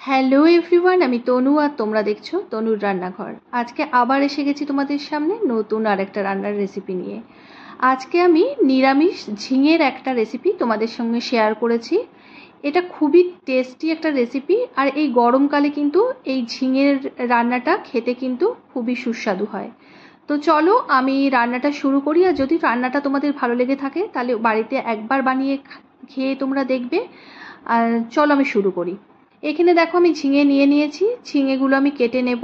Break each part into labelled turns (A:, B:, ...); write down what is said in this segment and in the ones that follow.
A: Hello everyone, আমি তনু আর তোমরা দেখছো তনুর রান্নাঘর। আজকে আবার এসে গেছি তোমাদের সামনে নতুন আর একটা রান্নার রেসিপি নিয়ে। আজকে আমি নিরামিষ ঝিঙের একটা রেসিপি তোমাদের সঙ্গে শেয়ার করেছি। এটা খুবই টেস্টি একটা রেসিপি, আর এই গরমকালে কিন্তু এই ঝিঙের রান্নাটা খেতে কিন্তু খুবই সুস্বাদু হয়। তো চলো আমি রান্নাটা শুরু করি, আর যদি রান্নাটা তোমাদের ভালো লেগে থাকে তাহলে বাড়িতে একবার বানিয়ে খেয়ে তোমরা দেখবে। আর চলো আমি শুরু করি। এখানে দেখো আমি ঝিঙে নিয়ে নিয়েছি, ঝিঙেগুলো আমি কেটে নেব।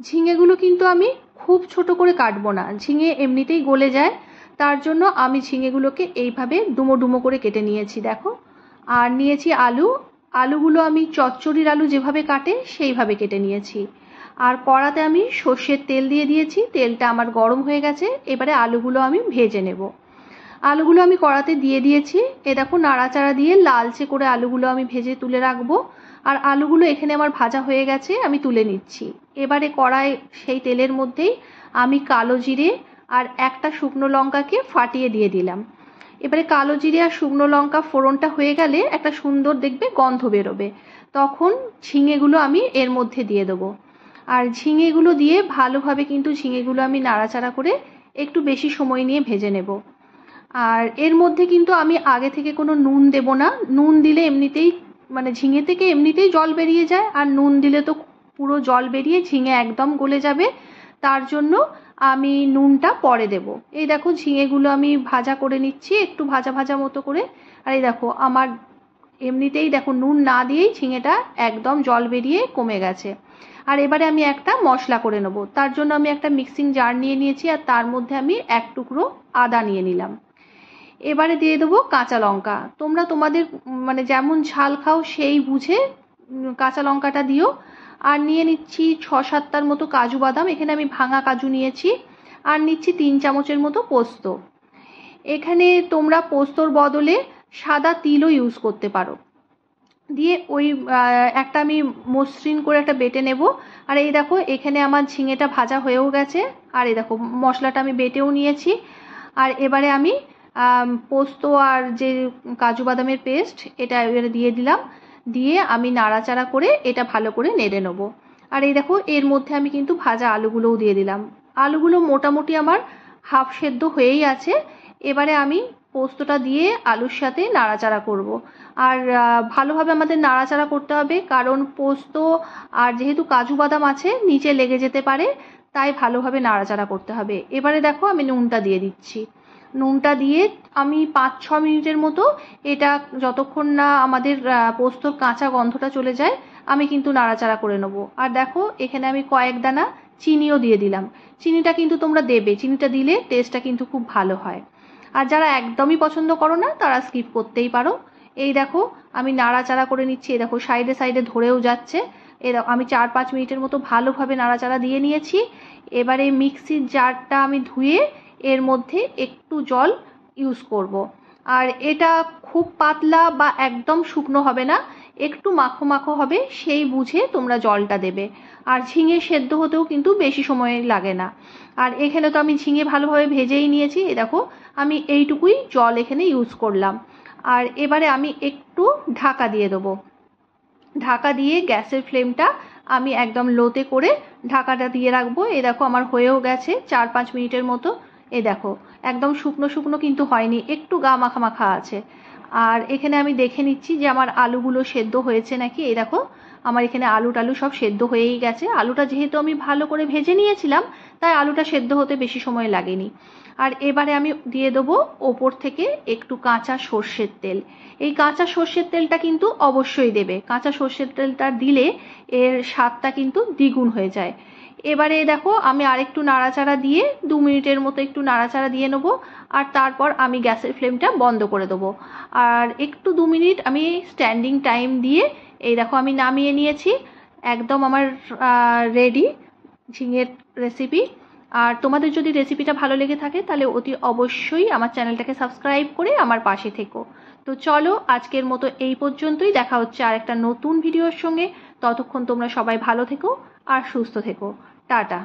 A: ঝিঙেগুলো কিন্তু আমি খুব ছোট করে কাটবো না, ঝিঙে এমনিতেই গলে যায়, তার জন্য আমি ঝিঙেগুলোকে এইভাবে ডুমো ডুমো করে কেটে নিয়েছি দেখো। আর নিয়েছি আলু, আলুগুলো আমি চচ্চড়ির আলু যেভাবে কাটে সেইভাবে কেটে নিয়েছি। আর কড়াতে আমি সর্ষের তেল দিয়ে দিয়েছি, তেলটা আমার গরম হয়ে গেছে, এবারে আলুগুলো আমি ভেজে নেব। আলুগুলো আমি কড়াতে দিয়ে দিয়েছি, এ দেখো নাড়াচাড়া দিয়ে লালচে করে আলুগুলো আমি ভেজে তুলে রাখবো। আর আলুগুলো এখানে আমার ভাজা হয়ে গেছে, আমি তুলে নিচ্ছি। এবারে কড়াই সেই তেলের মধ্যেই আমি কালো জিরে আর একটা শুকনো লঙ্কাকে ফাটিয়ে দিয়ে দিলাম। এবারে কালো জিরে আর শুকনো লঙ্কা ফোড়নটা হয়ে গেলে একটা সুন্দর দেখবে গন্ধ বেরোবে, তখন ঝিঙেগুলো আমি এর মধ্যে দিয়ে দেবো। আর ঝিঙেগুলো দিয়ে ভালোভাবে কিন্তু ঝিঙেগুলো আমি নাড়াচাড়া করে একটু বেশি সময় নিয়ে ভেজে নেব। আর এর মধ্যে কিন্তু আমি আগে থেকে কোনো নুন দেব না, নুন দিলে এমনিতেই মানে ঝিঙে থেকে এমনিতেই জল বেরিয়ে যায়, আর নুন দিলে তো পুরো জল বেরিয়ে ঝিঙে একদম গলে যাবে, তার জন্য আমি নুনটা পরে দেব। এই দেখো ঝিঙেগুলো আমি ভাজা করে নিচ্ছি একটু ভাজা ভাজা মতো করে। আর এই দেখো আমার এমনিতেই দেখো নুন না দিয়েই ঝিঙেটা একদম জল বেরিয়ে কমে গেছে। আর এবারে আমি একটা মশলা করে নেব, তার জন্য আমি একটা মিক্সিং জার নিয়ে নিয়েছি, আর তার মধ্যে আমি এক টুকরো আদা নিয়ে নিলাম। এবারে দিয়ে দেবো কাঁচা লঙ্কা, তোমরা তোমাদের মানে যেমন ঝাল খাও সেই বুঝে কাঁচা লঙ্কাটা দিও। আর নিয়ে নিচ্ছি 6-7টার মতো কাজু বাদাম, এখানে আমি ভাঙা কাজু নিয়েছি। আর নিচ্ছি 3 চামচের মতো পোস্ত। এখানে তোমরা পোস্তর বদলে সাদা তিলও ইউজ করতে পারো। দিয়ে ওই একটা আমি মসৃণ করে একটা বেটে নেব। আর এই দেখো এখানে আমার ঝিঙেটা ভাজা হয়েও গেছে, আর এই দেখো মশলাটা আমি বেটেও নিয়েছি। আর এবারে আমি পোস্ত আর যে কাজু বাদামের পেস্ট এটা এবারে দিয়ে দিলাম, দিয়ে আমি নাড়াচাড়া করে এটা ভালো করে নেড়ে নেবো। আর এই দেখো এর মধ্যে আমি কিন্তু ভাজা আলুগুলোও দিয়ে দিলাম। আলুগুলো মোটামুটি আমার হাফ সেদ্ধ হয়েই আছে। এবারে আমি পোস্তটা দিয়ে আলুর সাথে নাড়াচাড়া করব। আর ভালোভাবে আমাদের নাড়াচাড়া করতে হবে, কারণ পোস্ত আর যেহেতু কাজু বাদাম আছে নিচে লেগে যেতে পারে, তাই ভালোভাবে নাড়াচাড়া করতে হবে। এবারে দেখো আমি নুনটা দিয়ে দিচ্ছি, নুনটা দিয়ে আমি 5-6 মিনিটের মতো এটা যতক্ষণ না আমাদের পোস্তর কাঁচা গন্ধটা চলে যায় আমি কিন্তু নাড়াচাড়া করে নেব। আর দেখো এখানে আমি কয়েক দানা চিনিও দিয়ে দিলাম, চিনিটা কিন্তু তোমরা দেবে, চিনিটা দিলে টেস্টটা কিন্তু খুব ভালো হয়। আর যারা একদমই পছন্দ করো না তারা স্কিপ করতেই পারো। এই দেখো আমি নাড়াচাড়া করে নিচ্ছি, এই দেখো সাইডে সাইডে ধরেও যাচ্ছে। এই দেখো আমি 4-5 মিনিটের মতো ভালোভাবে নাড়াচাড়া দিয়ে নিয়েছি। এবারে মিক্সির জারটা আমি ধুয়ে এর মধ্যে একটু জল ইউজ করব। আর এটা খুব পাতলা বা একদম শুকনো হবে না, একটু মাখো মাখো হবে, সেই বুঝে তোমরা জলটা দেবে। আর ঝিঙে সেদ্ধ হতেও কিন্তু বেশি সময় লাগে না। আর এখানে তো আমি ঝিঙে ভালোভাবে ভেজেই নিয়েছি, এই দেখো আমি এইটুকুই জল এখানে ইউজ করলাম। আর এবারে আমি একটু ঢাকা দিয়ে দেবো। ঢাকা দিয়ে গ্যাসের ফ্লেমটা আমি একদম লোতে করে ঢাকাটা দিয়ে রাখবো। এই দেখো আমার হয়েও গেছে 4-5 মিনিটের মতো। এই দেখো একদম শুকনো শুকনো কিন্তু হয়নি, একটু গা মাখা মাখা আছে। আর এখানে আমি দেখে নিচ্ছি যে আমার আলুগুলো সেদ্ধ হয়েছে নাকি। এই দেখো আমার এখানে আলু টালু সব সেদ্ধ হয়েই গেছে। আলুটা যেহেতু আমি ভালো করে ভেজে নিয়েছিলাম তাই আলুটা সেদ্ধ হতে বেশি সময় লাগেনি। আর এবারে আমি দিয়ে দেবো ওপর থেকে একটু কাঁচা সর্ষের তেল। এই কাঁচা সর্ষের তেলটা কিন্তু অবশ্যই দেবে, কাঁচা সর্ষের তেলটা দিলে এর স্বাদটা কিন্তু দ্বিগুণ হয়ে যায়। এবারে দেখো আমি আরেকটু নাড়াচাড়া দিয়ে 2 মিনিটের মতো একটু নাড়াচাড়া দিয়ে নেবো। আর তারপর আমি গ্যাসের ফ্লেমটা বন্ধ করে দেবো। আর একটু 2 মিনিট আমি স্ট্যান্ডিং টাইম দিয়ে এই দেখো আমি নামিয়ে নিয়েছি। একদম আমার রেডি ঝিঙের রেসিপি। আর তোমাদের যদি রেসিপিটা ভালো লেগে থাকে তাহলে অতি অবশ্যই আমার চ্যানেলটাকে সাবস্ক্রাইব করে আমার পাশে থেকো। তো চলো আজকের মতো এই পর্যন্তই, দেখা হচ্ছে আর একটা নতুন ভিডিওর সঙ্গে। ততক্ষণ তোমরা সবাই ভালো থেকো আর সুস্থ থেকো। টাটা।